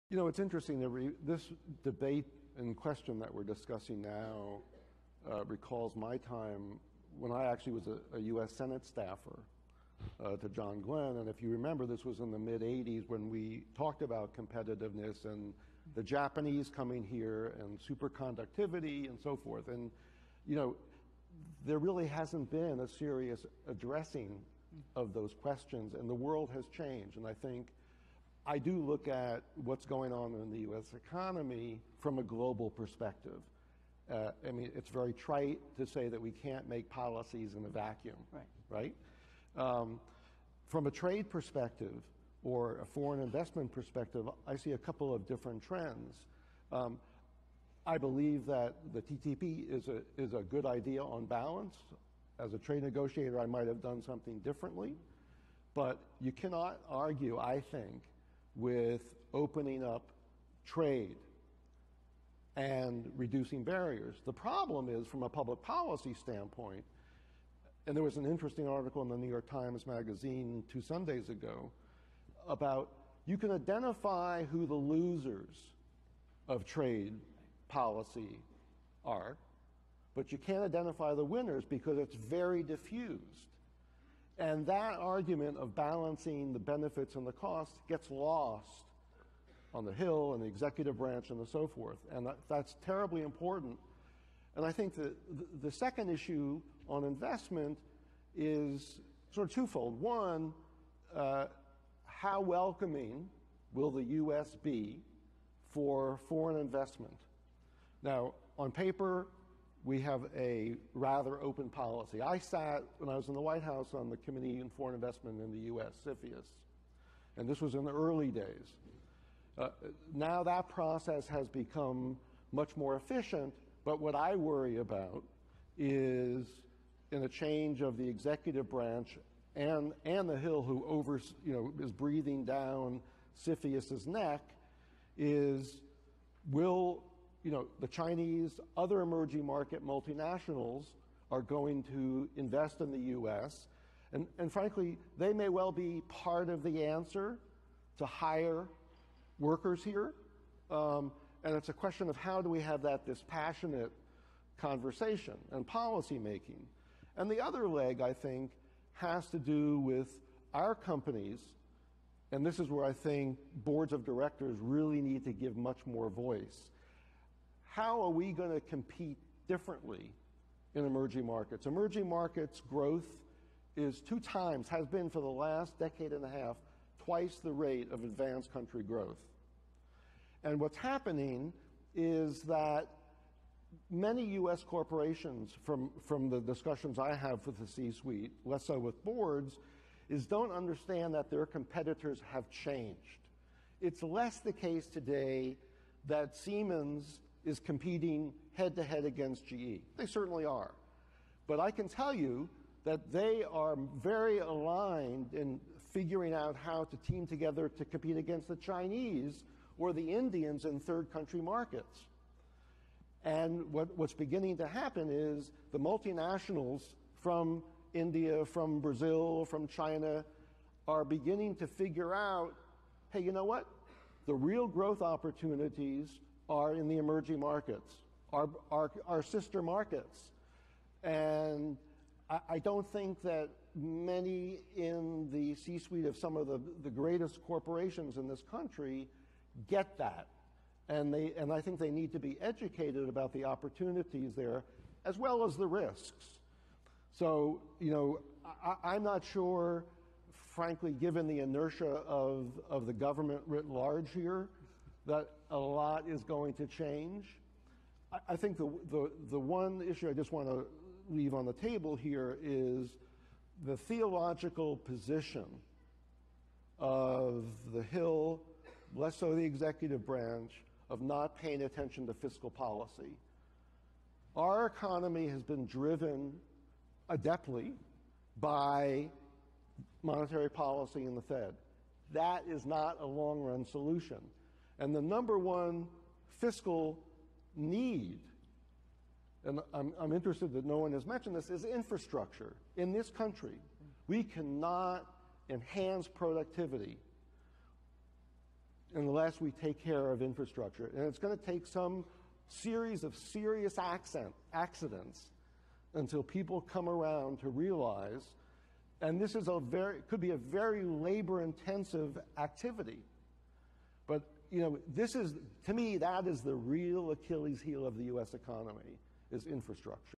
You know, it's interesting that this debate and question that we're discussing now recalls my time when I actually was a U.S. Senate staffer to John Glenn. And if you remember, this was in the mid-'80s when we talked about competitiveness and the Japanese coming here and superconductivity and so forth. And, you know, there really hasn't been a serious addressing of those questions, and the world has changed. And I think I do look at what's going on in the U.S. economy from a global perspective. I mean, it's very trite to say that we can't make policies in a vacuum, right? From a trade perspective or a foreign investment perspective, I see a couple of different trends. I believe that the TTP is a good idea on balance. As a trade negotiator, I might have done something differently, but you cannot argue, I think, with opening up trade and reducing barriers. The problem is, from a public policy standpoint, and there was an interesting article in the New York Times Magazine 2 Sundays ago about you can identify who the losers of trade policy are, but you can't identify the winners because it's very diffused. And that argument of balancing the benefits and the costs gets lost on the Hill and the executive branch and so forth. And that's terribly important. And I think that the second issue on investment is sort of twofold. One, how welcoming will the U.S. be for foreign investment? Now, on paper, we have a rather open policy. I sat, when I was in the White House, on the Committee on Foreign Investment in the U.S., CFIUS, and this was in the early days. Now that process has become much more efficient, but what I worry about is in a change of the executive branch and the Hill, who is breathing down CFIUS's neck, is will the Chinese, other emerging market multinationals are going to invest in the U.S. And frankly, they may well be part of the answer to hire workers here. And it's a question of how do we have that dispassionate conversation and policy making. And the other leg, I think, has to do with our companies, and this is where I think boards of directors really need to give much more voice. How are we going to compete differently in emerging markets? Emerging markets growth is 2 times, has been for the last decade and a half, twice the rate of advanced country growth. And what's happening is that many U.S. corporations, from the discussions I have with the C-suite, less so with boards, don't understand that their competitors have changed. It's less the case today that Siemens is competing head-to-head against GE. They certainly are. But I can tell you that they are very aligned in figuring out how to team together to compete against the Chinese or the Indians in third country markets. And what's beginning to happen is the multinationals from India, from Brazil, from China are beginning to figure out, hey, you know what? The real growth opportunities are in the emerging markets, our sister markets. And I don't think that many in the C-suite of some of the greatest corporations in this country get that. And I think they need to be educated about the opportunities there as well as the risks. So, I'm not sure, frankly, given the inertia of the government writ large here, that a lot is going to change. I think the one issue I just want to leave on the table here is the theological position of the Hill, less so the executive branch, of not paying attention to fiscal policy. Our economy has been driven adeptly by monetary policy in the Fed. That is not a long-run solution. And the number one fiscal need, and I'm interested that no one has mentioned this, is infrastructure. In this country, we cannot enhance productivity unless we take care of infrastructure. And it's going to take some series of serious accidents until people come around to realize, and this is could be a very labor-intensive activity. But, you know, this is, to me, that is the real Achilles heel of the U.S. economy, is infrastructure.